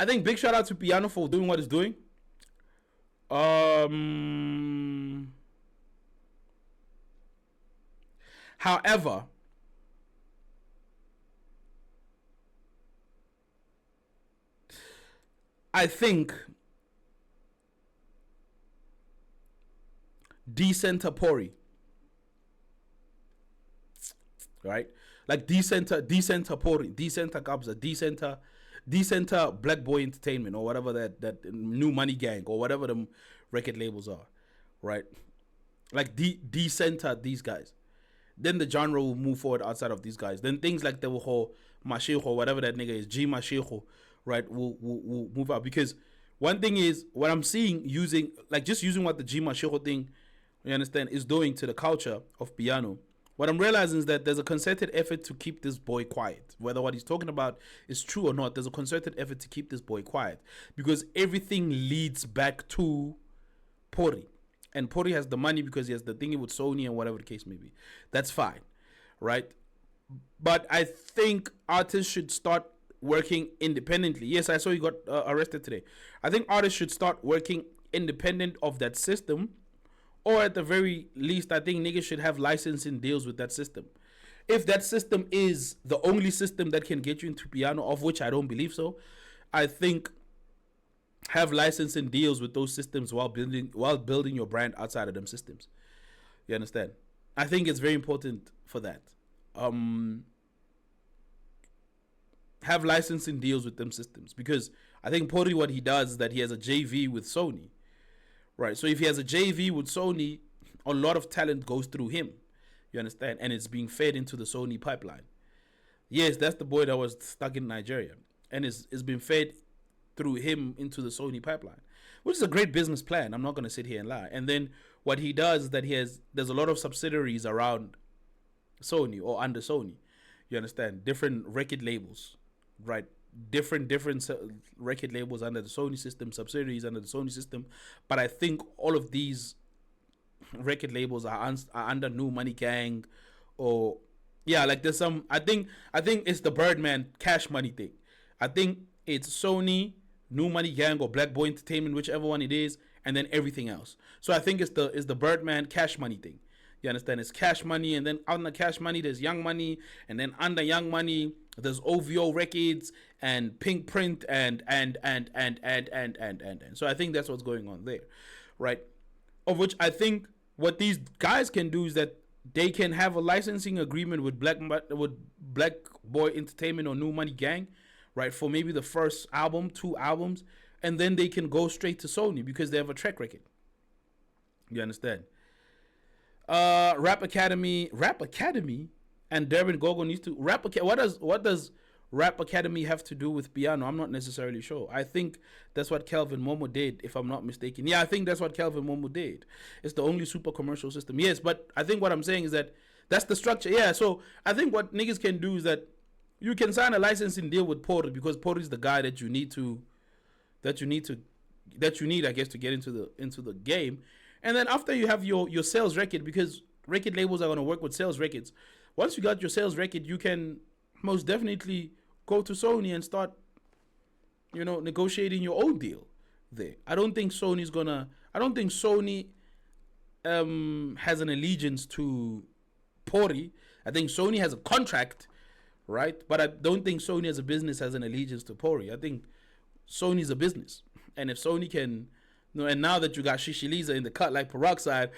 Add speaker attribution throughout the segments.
Speaker 1: I think big shout out to Piano for doing what he's doing. However, I think decenter Pori, right? Like decenter Pori, decenter Kabza, decenter Black Boy Entertainment or whatever that New Money Gang or whatever the record labels are, right? Like decenter these guys. Then the genre will move forward outside of these guys. Then things like the whole Mashejo, whatever that nigga is, G Mashejo, right, will move out. Because one thing is, what I'm seeing using what the G Mashejo thing, you understand, is doing to the culture of piano. What I'm realizing is that there's a concerted effort to keep this boy quiet. Whether what he's talking about is true or not, there's a concerted effort to keep this boy quiet. Because everything leads back to Pori. And Pori has the money because he has the thingy with Sony and whatever the case may be. That's fine, right? But I think artists should start working independently. Yes, I saw he got arrested today. I think artists should start working independent of that system. Or at the very least, I think niggas should have licensing deals with that system. If that system is the only system that can get you into piano, of which I don't believe so, I think have licensing deals with those systems while building your brand outside of them systems. You understand? I think it's very important for that. Have licensing deals with them systems, because I think Pori, what he does is that he has a JV with Sony, right? So if he has a JV with Sony, a lot of talent goes through him. You understand? And it's being fed into the Sony pipeline. Yes, that's the boy that was stuck in Nigeria, and it's been fed through him into the Sony pipeline, which is a great business plan. I'm not going to sit here and lie. And then what he does is that there's a lot of subsidiaries around Sony or under Sony. You understand? Different record labels, right? Different record labels under the Sony system, subsidiaries under the Sony system. But I think all of these record labels are under New Money Gang, or like there's some. I think it's the Birdman Cash Money thing. I think it's Sony, New Money Gang, or Black Boy Entertainment, whichever one it is, and then everything else. So I think it's the Birdman Cash Money thing. You understand? It's Cash Money, and then under Cash Money there's Young Money, and then under Young Money there's OVO Records and Pink Print and. So I think that's what's going on there, right? Of which I think what these guys can do is that they can have a licensing agreement with Black Boy Entertainment or New Money Gang, right, for maybe the first album, 2 albums, and then they can go straight to Sony because they have a track record. You understand? Rap Academy and Durban Gogo needs to what does Rap Academy have to do with piano? I'm not necessarily sure. I think that's what Kelvin Momo did, if I'm not mistaken. Yeah, I think that's what Kelvin Momo did. It's the only super commercial system. Yes, but I think what I'm saying is that that's the structure. Yeah, so I think what niggas can do is that you can sign a licensing deal with Pori, because Pori is the guy that you need, I guess, to get into the game. And then after you have your sales record, because record labels are going to work with sales records. Once you got your sales record, you can most definitely go to Sony and start, negotiating your own deal there. I don't think Sony has an allegiance to Pori. I think Sony has a contract, right? But I don't think Sony as a business has an allegiance to Pori. I think Sony's a business. And if Sony can, and now that you got Shishiliza in the cut like Peroxide,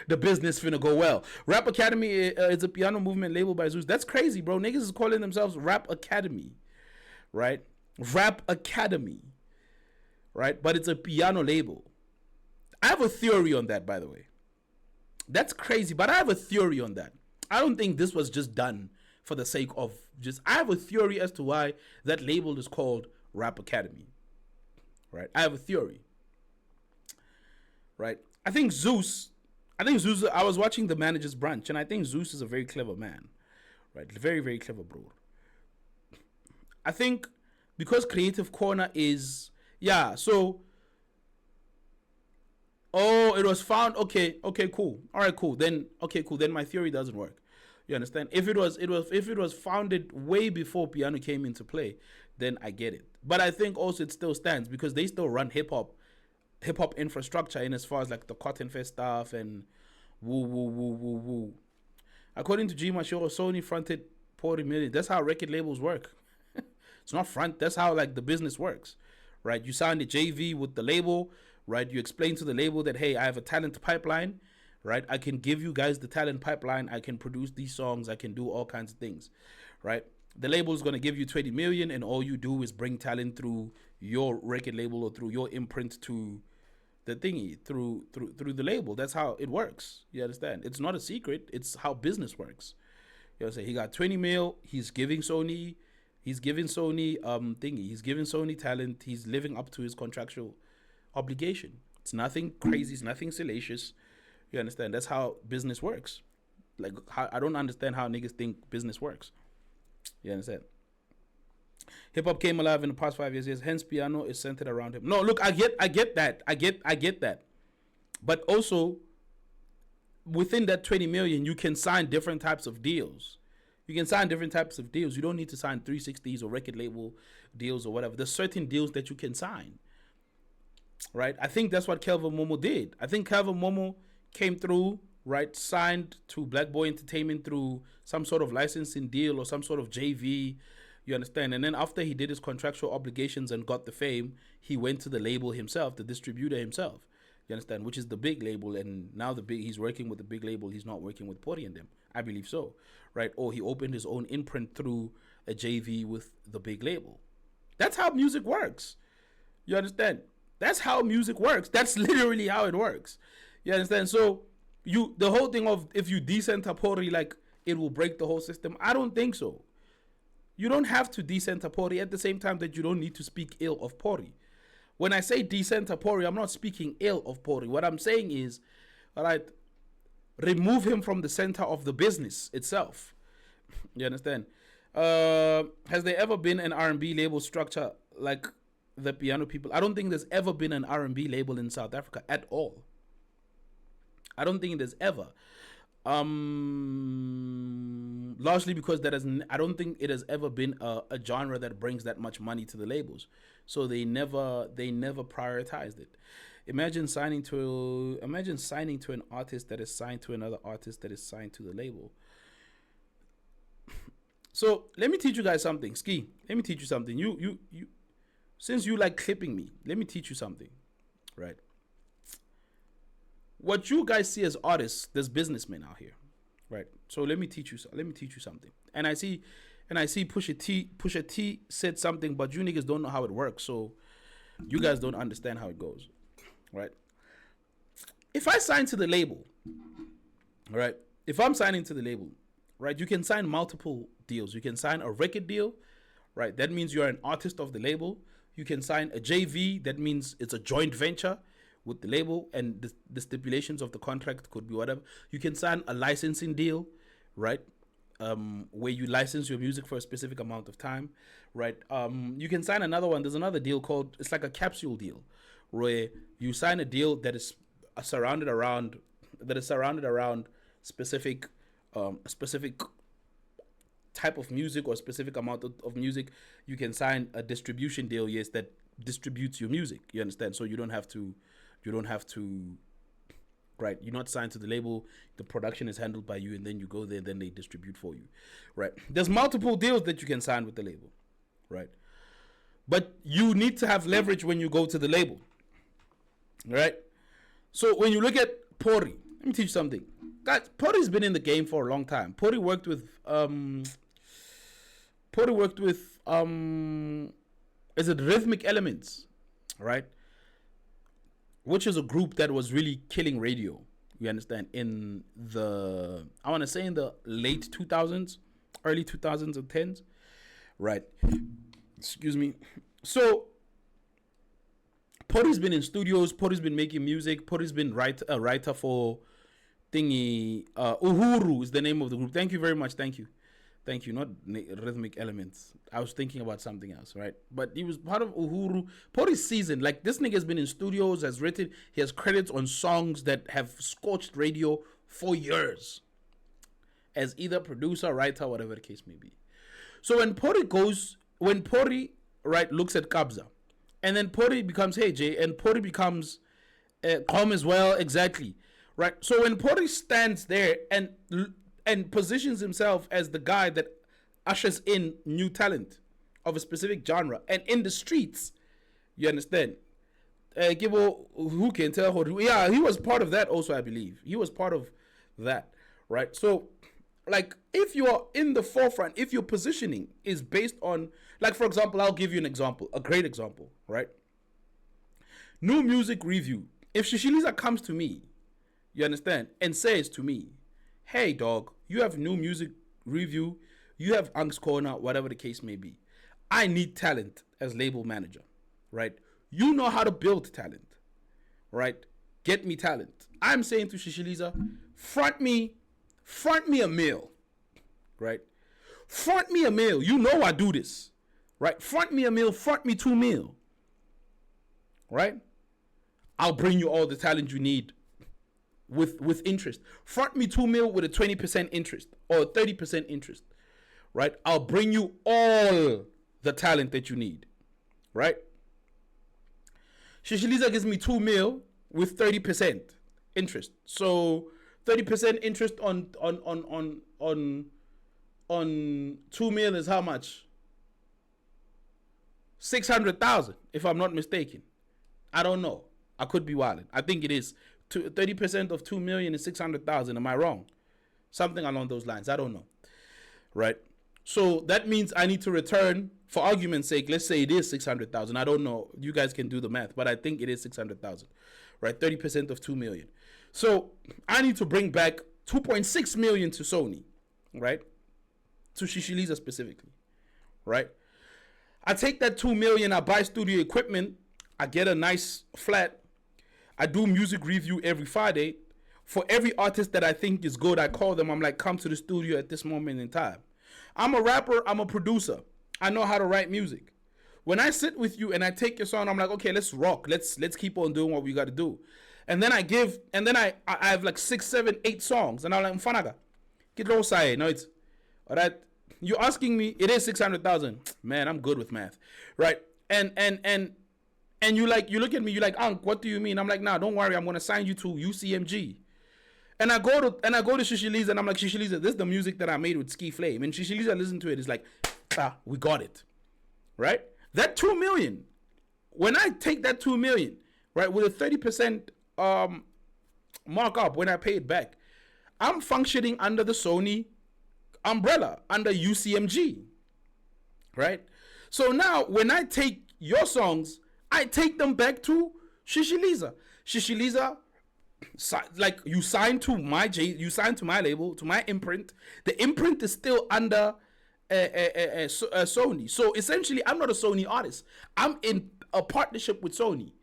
Speaker 1: the business finna go well. Rap Academy is a piano movement labeled by Zeus. That's crazy, bro. Niggas is calling themselves Rap Academy, right? Rap Academy, right? But it's a piano label. I have a theory on that, by the way. That's crazy, but I have a theory on that. I don't think this was just done for the sake of I have a theory as to why that label is called Rap Academy, right? I have a theory. Right, I think Zeus. I was watching the Manager's Brunch, and I think Zeus is a very clever man, right? Very, very clever, bro. I think because Creative Corner is so. Oh, it was found. Okay, cool. All right, cool. Then my theory doesn't work. You understand? If it was founded way before piano came into play, then I get it. But I think also it still stands because they still run hip hop infrastructure in as far as like the Cotton Fest stuff and woo woo woo woo woo. According to G Machoro, Sony fronted 40 million. That's how record labels work. It's not front. That's how like the business works, right? You sign the JV with the label, right? You explain to the label that hey, I have a talent pipeline, right? I can give you guys the talent pipeline. I can produce these songs. I can do all kinds of things, right? The label is going to give you 20 million, and all you do is bring talent through your record label or through your imprint to the thingy through the label. That's how it works. You understand? It's not a secret. It's how business works. You know, say he got 20 mil. He's giving Sony thingy. He's giving Sony talent. He's living up to his contractual obligation. It's nothing crazy. It's nothing salacious. You understand? That's how business works. Like I don't understand how niggas think business works. You understand? Hip hop came alive in the past 5 years. Yes, hence piano is centered around him. No, look, I get that. I get that. But also, within that 20 million, you can sign different types of deals. You don't need to sign 360s or record label deals or whatever. There's certain deals that you can sign. Right? I think that's what Kelvin Momo did. I think Kelvin Momo came through, right, signed to Black Boy Entertainment through some sort of licensing deal or some sort of JV. You understand? And then after he did his contractual obligations and got the fame, he went to the label himself, the distributor himself. You understand? Which is the big label. And now he's working with the big label. He's not working with Pori and them. I believe so. Right? Or he opened his own imprint through a JV with the big label. That's how music works. You understand? That's how music works. That's literally how it works. You understand? So the whole thing of if you decenter Pori, like it will break the whole system. I don't think so. You don't have to decenter Pori at the same time that you don't need to speak ill of Pori. When I say decenter Pori, I'm not speaking ill of Pori. What I'm saying is, all right, remove him from the center of the business itself. You understand? Has there ever been an R&B label structure like the Piano People? I don't think there's ever been an R&B label in South Africa at all. I don't think there's ever. Largely because I don't think it has ever been a genre that brings that much money to the labels, so they never prioritized it. Imagine signing to an artist that is signed to another artist that is signed to the label. So let me teach you guys something. Ski, let me teach you something. You since you like clipping me, let me teach you something, right? What you guys see as artists, there's businessmen out here, right? So let me teach you something. And I see Pusha T said something, but you niggas don't know how it works, so you guys don't understand how it goes, right? If I sign to the label, right? If I'm signing to the label, right? You can sign multiple deals. You can sign a record deal, right? That means you're an artist of the label. You can sign a JV. That means it's a joint venture with the label, and the stipulations of the contract could be whatever. You can sign a licensing deal, right? Where you license your music for a specific amount of time, right? You can sign another one. There's another deal called, it's like a capsule deal, where you sign a deal that is surrounded around specific type of music or specific amount of music. You can sign a distribution deal, yes, that distributes your music. You understand? So you don't have to, right? You're not signed to the label. The production is handled by you, and then you go there, then they distribute for you, right? There's multiple deals that you can sign with the label, right? But you need to have leverage when you go to the label, right? So when you look at Pori, let me teach you something. Guys, Pori's been in the game for a long time. Pori worked with is it Rhythmic Elements, right? Which is a group that was really killing radio. You understand? In the, I want to say in the late 2000s, early 2010s, right? Excuse me. So Pori's been in studios. Pori's been making music. Pori's been a writer for thingy. Uhuru is the name of the group. Thank you very much. Thank you. Not Rhythmic Elements. I was thinking about something else, right? But he was part of Uhuru. Pori's season. Like, this nigga has been in studios, has written, he has credits on songs that have scorched radio for years. as either producer, writer, whatever the case may be. So when Pori, right, looks at Kabza, and then Pori becomes Hey Jay, and Pori becomes Calm as well, exactly, right? So when Pori stands there and positions himself as the guy that ushers in new talent of a specific genre, and in the streets, you understand? Gibo, who can tell? Yeah, he was part of that also, I believe. He was part of that, right? So, like, if you are in the forefront, if your positioning is based on, like, for example, I'll give you an example, a great example, right? New music review. If Shishiliza comes to me, you understand, and says to me, hey, dog, you have new music review, you have UNC'S Corner, whatever the case may be. I need talent as label manager, right? You know how to build talent, right? Get me talent. I'm saying to Shishiliza, front me a meal, right? Front me a meal. You know I do this, right? Front me a meal, front me 2 mil, right? I'll bring you all the talent you need with interest. Front me 2 mil with a 20% interest or 30% interest, right? I'll bring you all the talent that you need, right? Shishiliza gives me 2 mil with 30% interest. So 30% interest on 2 mil is how much? 600,000, if I'm not mistaken. I don't know. I could be wilding. I think it is 30% of 2 million is 600,000. Am I wrong? Something along those lines. I don't know. Right? So that means I need to return, for argument's sake, let's say it is 600,000. I don't know. You guys can do the math, but I think it is 600,000. Right? 30% of 2 million. So I need to bring back 2.6 million to Sony. Right? To Shishiliza specifically. Right? I take that 2 million, I buy studio equipment, I get a nice flat, I do music review every Friday. For every artist that I think is good, I call them. I'm like, come to the studio at this moment in time. I'm a rapper, I'm a producer. I know how to write music. When I sit with you and I take your song, I'm like, okay, let's rock. Let's keep on doing what we got to do. And then I have like 6, 7, 8 songs. And I'm like, Mfanaga, get low side. No, it's, all right. You're asking me, it is 600,000. Man, I'm good with math. Right. And you look at me, you're like, Unc, what do you mean? I'm like, nah, don't worry, I'm gonna sign you to UCMG. And I go to Shishiliza and I'm like, Shishiliza, this is the music that I made with Ski Flame. And Shishiliza listen to it, it's like, we got it. Right? That 2 million, when I take that 2 million, right, with a 30% markup when I pay it back, I'm functioning under the Sony umbrella, under UCMG. Right? So now when I take your songs, I take them back to Shishiliza. Shishiliza, like, you signed to my label, to my imprint. The imprint is still under Sony. So essentially, I'm not a Sony artist. I'm in a partnership with Sony,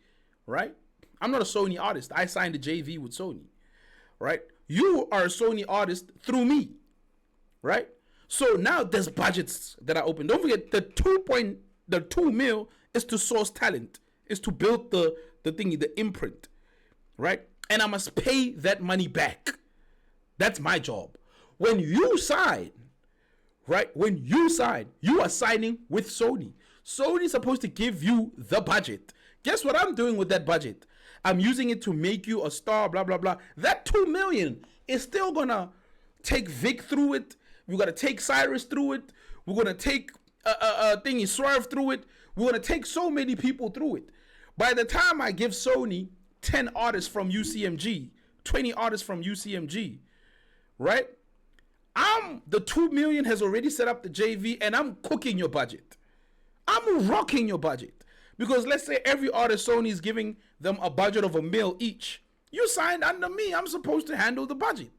Speaker 1: right? I'm not a Sony artist. I signed a JV with Sony, right? You are a Sony artist through me, right? So now there's budgets that are open. Don't forget, the 2 mil is to source talent, is to build the thingy, the imprint, right? And I must pay that money back. That's my job. When you sign, right? When you sign, you are signing with Sony. Sony's supposed to give you the budget. Guess what I'm doing with that budget? I'm using it to make you a star, blah, blah, blah. That 2 million is still gonna take Vic through it. We're gonna take Cyrus through it. We're gonna take thingy Swerve through it. We're gonna take so many people through it. By the time I give Sony 10 artists from UCMG, 20 artists from UCMG, right? The 2 million has already set up the JV and I'm cooking your budget. I'm rocking your budget. Because let's say every artist Sony is giving them a budget of $1 million each. You signed under me. I'm supposed to handle the budget.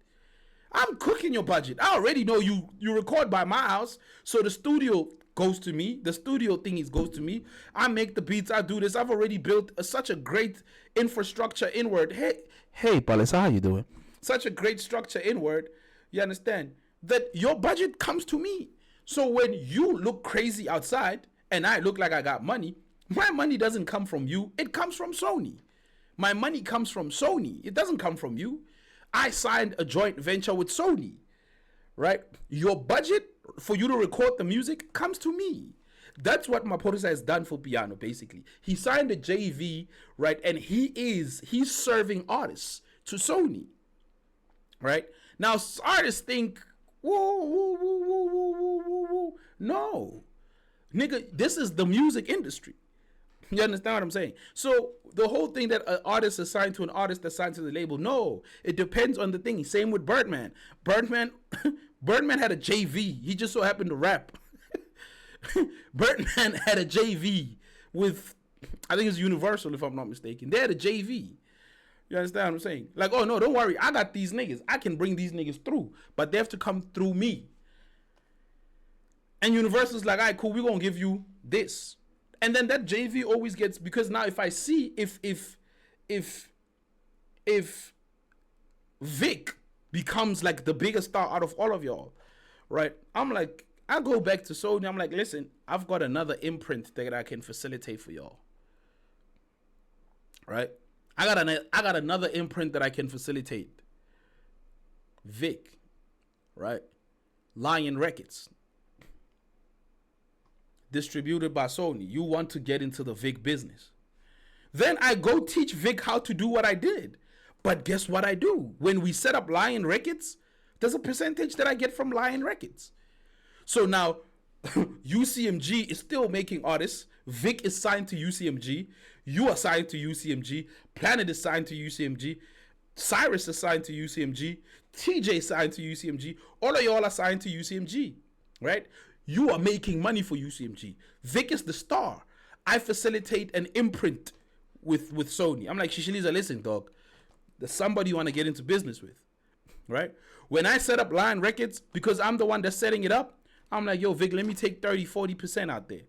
Speaker 1: I'm cooking your budget. I already know you record by my house. So the studio goes to me. The studio thingies goes to me. I make the beats. I do this. I've already built such a great infrastructure inward. Hey, Palisa, how you doing? Such a great structure inward. You understand? That your budget comes to me. So when you look crazy outside and I look like I got money, my money doesn't come from you. It comes from Sony. My money comes from Sony. It doesn't come from you. I signed a joint venture with Sony. right? Your budget for you to record the music comes to me. That's what Maphorisa has done for piano, basically. He signed a JV, right? And he's serving artists to Sony, right? Now, artists think, whoa, whoa, whoa, whoa, whoa, whoa, whoa, whoa. No. Nigga, this is the music industry. You understand what I'm saying? So the whole thing that an artist is signed to an artist that's signed to the label, no, it depends on the thing. Same with Birdman. Birdman had a JV. He just so happened to rap. Birdman had a JV with, I think it's Universal if I'm not mistaken. They had a JV. You understand what I'm saying? Like, oh no, don't worry, I got these niggas. I can bring these niggas through, but they have to come through me. And Universal's like, all right, cool, we're gonna give you this. And then that JV always gets, because now if I see if Vic becomes like the biggest star out of all of y'all, right? I'm like, I go back to Sony, I'm like, listen, I've got another imprint that I can facilitate for y'all. Right? I got another imprint that I can facilitate. Vic, right? Lion Records. Distributed by Sony. You want to get into the Vic business. Then I go teach Vic how to do what I did. But guess what I do? When we set up Lion Records, there's a percentage that I get from Lion Records. So now, UCMG is still making artists. Vic is signed to UCMG. You are signed to UCMG. Planet is signed to UCMG. Cyrus is signed to UCMG. TJ is signed to UCMG. All of y'all are signed to UCMG, right? You are making money for UCMG. Vic is the star. I facilitate an imprint with Sony. I'm like, Shishiliza, listen, dog. There's somebody you want to get into business with, right? When I set up Lion Records, because I'm the one that's setting it up, I'm like, yo, Vic, let me take 30-40% out there,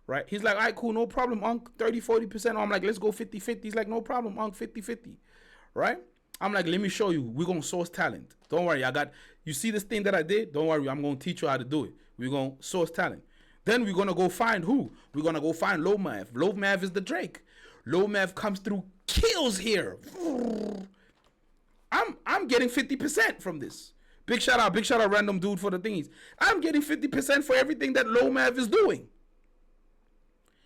Speaker 1: right? He's like, all right, cool, no problem, Unc, 30-40%. I'm like, let's go 50-50. He's like, no problem, Unc, 50-50, right? I'm like, let me show you. We're going to source talent. Don't worry, you see this thing that I did? Don't worry, I'm going to teach you how to do it. We're going to source talent. Then we're going to go find who? We're going to go find Low Mav. Low Mav is the Drake. Low Mav comes through, kills here. I'm getting 50% from this. Big shout out, random dude for the thingies. I'm getting 50% for everything that Low Mav is doing.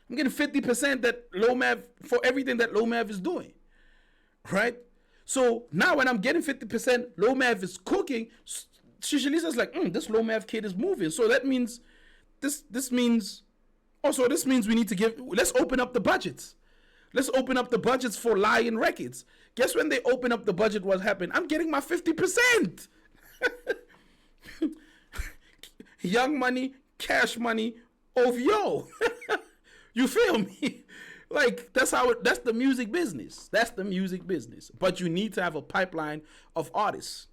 Speaker 1: I'm getting 50% that Low Mav for everything that Low Mav is doing. Right? So now when I'm getting 50%, Low Mav is cooking. Shishalisa's like, this Low Mav kid is moving. So that means this means we need to let's open up the budgets. Let's open up the budgets for Lion Records. Guess when they open up the budget, what happened? I'm getting my 50%. Young money, cash money, OVO. You feel me? Like, that's the music business. That's the music business. But you need to have a pipeline of artists.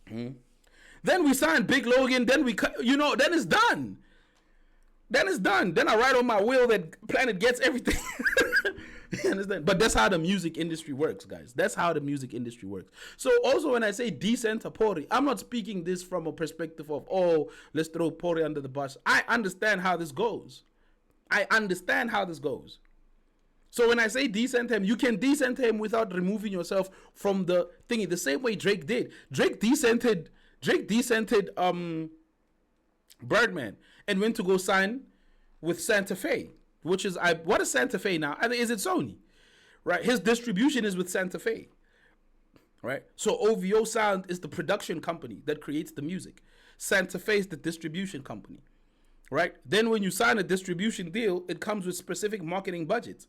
Speaker 1: Then we sign Big Logan, then then it's done. Then I write on my will that Planet gets everything. You understand? But that's how the music industry works, guys. That's how the music industry works. So also when I say decent Pori, I'm not speaking this from a perspective of, let's throw Pori under the bus. I understand how this goes. So when I say decent him, you can decent him without removing yourself from the thingy. The same way Drake did. Drake decented Birdman and went to go sign with Santa Fe. Which is, what is Santa Fe now? Is it Sony? Right? His distribution is with Santa Fe. Right? So OVO Sound is the production company that creates the music. Santa Fe is the distribution company. Right? Then when you sign a distribution deal, it comes with specific marketing budgets.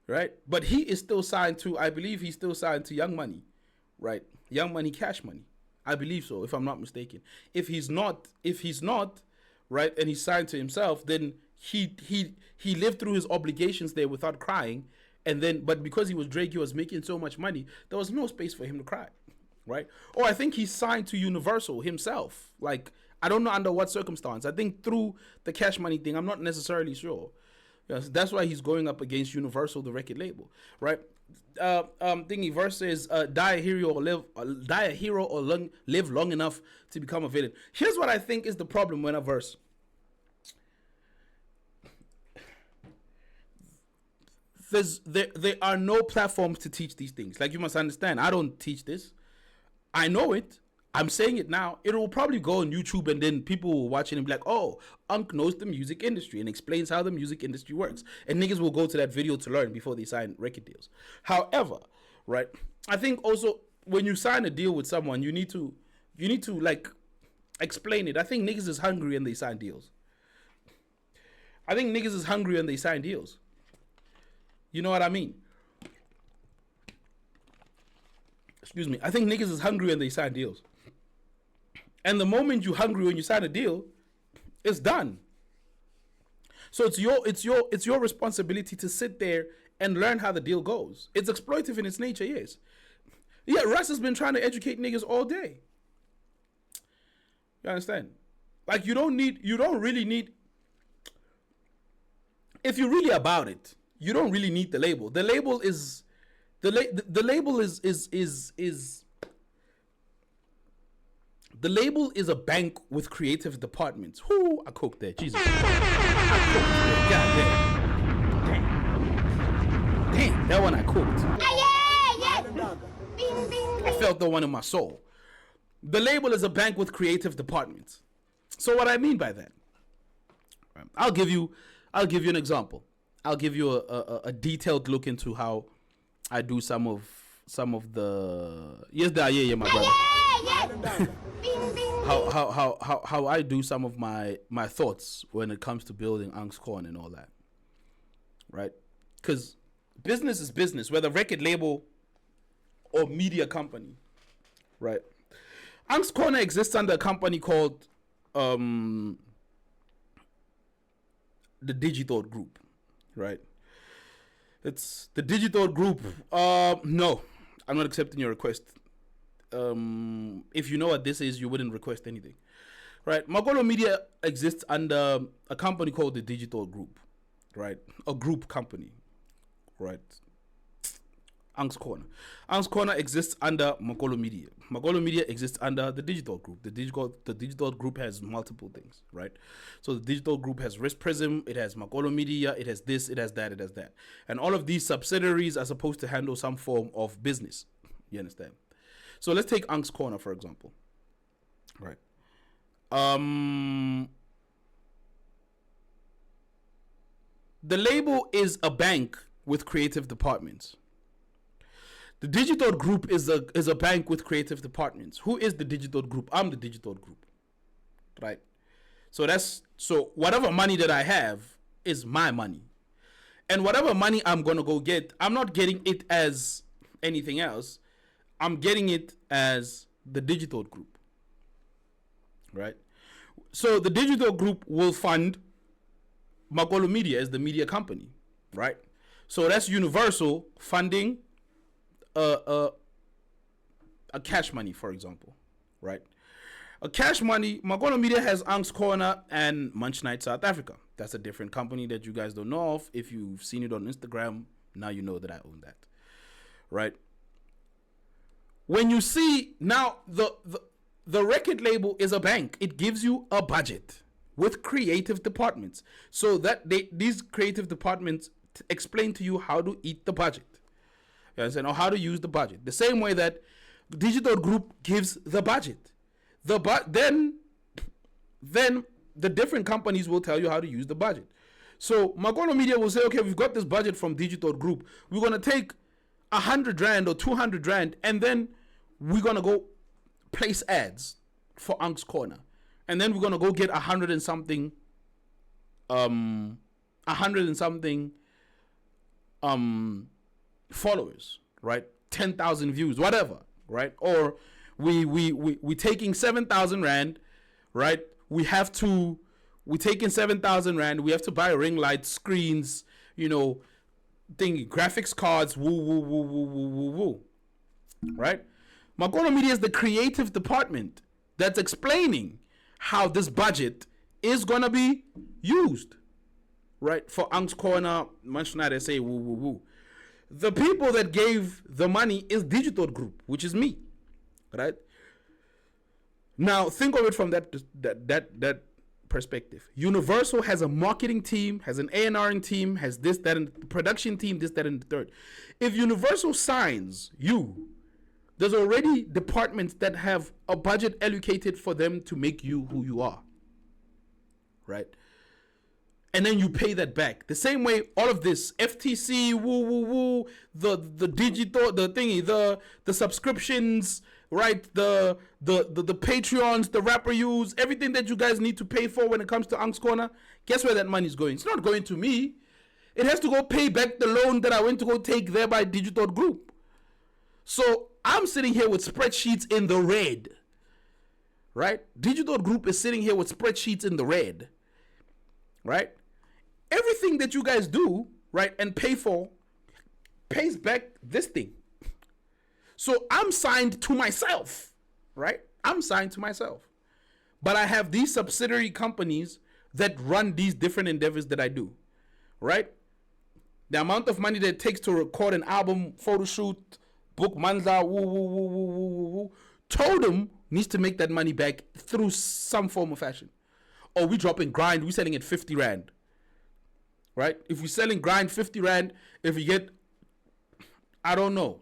Speaker 1: Right? But he is still signed to, I believe he's still signed to Young Money. Right? Young Money, Cash Money. I believe so, if I'm not mistaken. If he's not, right, and he's signed to himself, then he lived through his obligations there without crying, but because he was Drake, he was making so much money, there was no space for him to cry, right? Or I think he signed to Universal himself. Like, I don't know under what circumstance. I think through the Cash Money thing, I'm not necessarily sure. Yes, that's why he's going up against Universal, the record label, right? Thingy versus die a hero or live long enough to become a villain. Here's what I think is the problem when a verse. There are no platforms to teach these things. Like, you must understand, I don't teach this. I know it. I'm saying it now. It will probably go on YouTube, and then people will watch it and be like, "Oh, Unc knows the music industry and explains how the music industry works." And niggas will go to that video to learn before they sign record deals. However, right, I think also when you sign a deal with someone, you need to like explain it. I think niggas is hungry and they sign deals. I think niggas is hungry and they sign deals. You know what I mean? Excuse me. I think niggas is hungry and they sign deals. And the moment you're hungry when you sign a deal, it's done. So it's your responsibility to sit there and learn how the deal goes. It's exploitive in its nature, yes. Yeah, Russ has been trying to educate niggas all day. You understand? Like you don't really need. If you're really about it, you don't really need the label. The label is the label is the label is a bank with creative departments. Whoo, I cooked there. Jesus. God damn. Damn, that one I cooked. I felt the one in my soul. The label is a bank with creative departments. So what I mean by that, I'll give you an example. I'll give you a detailed look into how I do some of the my brother. How I do some of my thoughts when it comes to building UNC'S Corner and all that, right? Because business is business, whether record label or media company, right? UNC'S Corner exists under a company called the Digital Group, right? It's the Digital Group. No, I'm not accepting your request. If you know what this is, you wouldn't request anything, right? Magolo Media exists under a company called the Digital Group, right? A group company, right? UNC'S Corner. UNC'S Corner exists under Magolo Media. Magolo Media exists under the Digital Group. The Digital Group has multiple things, right? So the Digital Group has Risk Prism, it has Magolo Media, it has this, it has that, it has that. And all of these subsidiaries are supposed to handle some form of business. You understand? So let's take UNC'S Corner, for example. Right. The label is a bank with creative departments. The Digital Group is a bank with creative departments. Who is the Digital Group? I'm the Digital Group, right? So whatever money that I have is my money, and whatever money I'm gonna go get, I'm not getting it as anything else. I'm getting it as the Digital Group, right? So the Digital Group will fund Magolo Media as the media company, right? So that's Universal funding a cash money, for example, right? A cash money, Magolo Media has UNC'S Corner and Munch Night South Africa. That's a different company that you guys don't know of. If you've seen it on Instagram, now you know that I own that, right? When you see now the record label is a bank, it gives you a budget with creative departments, so that these creative departments explain to you how to eat the budget. You understand? Or how to use the budget. The same way that the Digital Group gives the budget. Then the different companies will tell you how to use the budget. So Magolo Media will say, okay, we've got this budget from Digital Group. We're going to take 100 Rand or 200 Rand, and then we're going to go place ads for UNC'S Corner. And then we're going to go get 100 and something followers, right? 10,000 views, whatever, right? Or we taking 7,000 Rand, right? We're taking 7,000 Rand. We have to buy ring lights, screens, graphics cards, woo, right? Magolo Media is the creative department that's explaining how this budget is gonna be used, right? For UNC'S Corner, Munch Night, say woo. The people that gave the money is Digital Group, which is me, right? Now think of it from that perspective. Universal has a marketing team, has an A&R team, has this, that, and production team, this, that, and the third. If Universal signs you There's already departments that have a budget allocated for them to make you who you are. Right? And then you pay that back. The same way all of this, FTC, the digital, the thingy, the subscriptions, right? The Patreons, the rapper use, everything that you guys need to pay for when it comes to UNC'S Corner, guess where that money's going? It's not going to me. It has to go pay back the loan that I went to go take there by Digital Group. So I'm sitting here with spreadsheets in the red, right? Digital Group is sitting here with spreadsheets in the red, right? Everything that you guys do, right, and pay for pays back this thing. So I'm signed to myself, right? I'm signed to myself. But I have these subsidiary companies that run these different endeavors that I do, right? The amount of money that it takes to record an album, photo shoot, book Manza, Totem needs to make that money back through some form of fashion. Or we dropping grind, we selling it 50 Rand. Right? If we're selling grind 50 Rand, if we get, I don't know,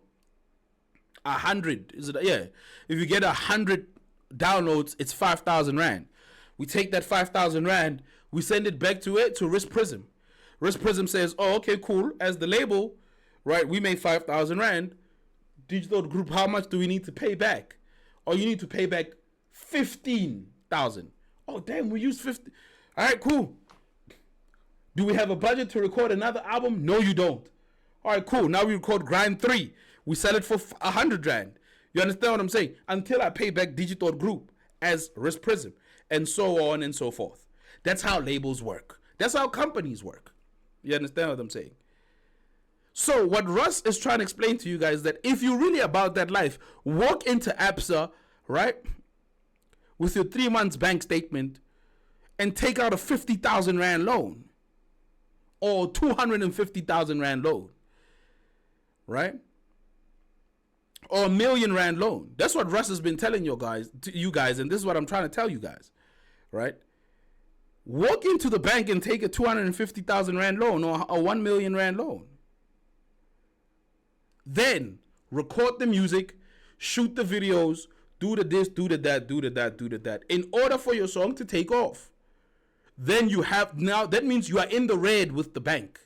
Speaker 1: 100, is it? Yeah. If you get 100 downloads, it's 5,000 Rand. We take that 5,000 Rand, we send it back to Risk Prism. Risk Prism says, oh, okay, cool. As the label, right, we made 5,000 Rand. Digital Group, how much do we need to pay back? Oh, you need to pay back 15,000. Oh, damn, we used 50. All right, cool. Do we have a budget to record another album? No, you don't. All right, cool. Now we record Grind 3. We sell it for 100 Rand. You understand what I'm saying? Until I pay back Digital Group as Risk Prism, and so on and so forth. That's how labels work. That's how companies work. You understand what I'm saying? So what Russ is trying to explain to you guys, that if you're really about that life, walk into ABSA, right, with your 3 months bank statement and take out a 50,000 Rand loan or 250,000 Rand loan, right? Or R1 million loan. That's what Russ has been telling you guys, and this is what I'm trying to tell you guys, right? Walk into the bank and take a 250,000 Rand loan or a 1 million Rand loan. Then record the music, shoot the videos, do the this, do the that, do the that, do the that. In order for your song to take off, then you have now, that means you are in the red with the bank,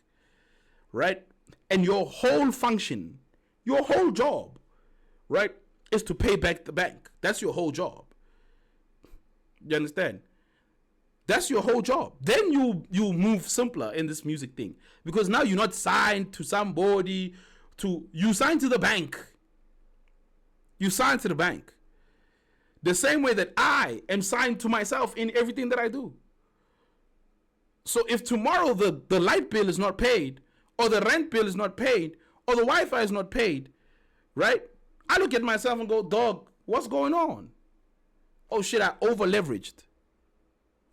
Speaker 1: right? And your whole function, your whole job, right, is to pay back the bank. That's your whole job. You understand? That's your whole job. Then you move simpler in this music thing, because now you're not signed to somebody. You sign to the bank. You sign to the bank. The same way that I am signed to myself in everything that I do. So if tomorrow the light bill is not paid, or the rent bill is not paid, or the Wi-Fi is not paid, right? I look at myself and go, dog, what's going on? Oh shit, I over leveraged.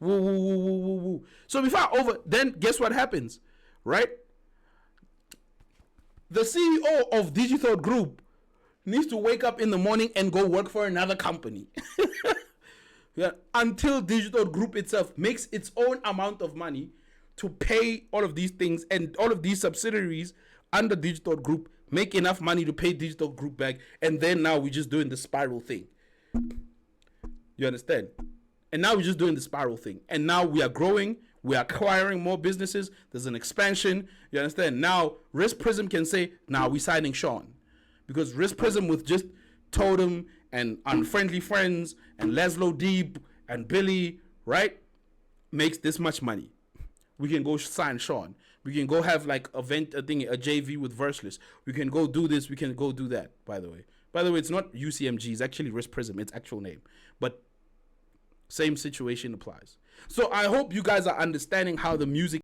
Speaker 1: Woo, woo, woo, woo, woo, woo. So then guess what happens, right? The CEO of Digital Group needs to wake up in the morning and go work for another company. Yeah, until Digital Group itself makes its own amount of money to pay all of these things, and all of these subsidiaries under Digital Group make enough money to pay Digital Group back, and then now we're just doing the spiral thing. You understand? And now we're just doing the spiral thing. And now we are growing. We are acquiring more businesses. There's an expansion. You understand? Now, Risk Prism can say, now we're signing Sean. Because Risk Prism with just Totem and Unfriendly Friends and Laszlo Deep and Billy, right, makes this much money. We can go sign Sean. We can go have like a JV with Verseless. We can go do this. We can go do that, by the way. By the way, it's not UCMG. It's actually Risk Prism. It's actual name. But same situation applies. So I hope you guys are understanding how the music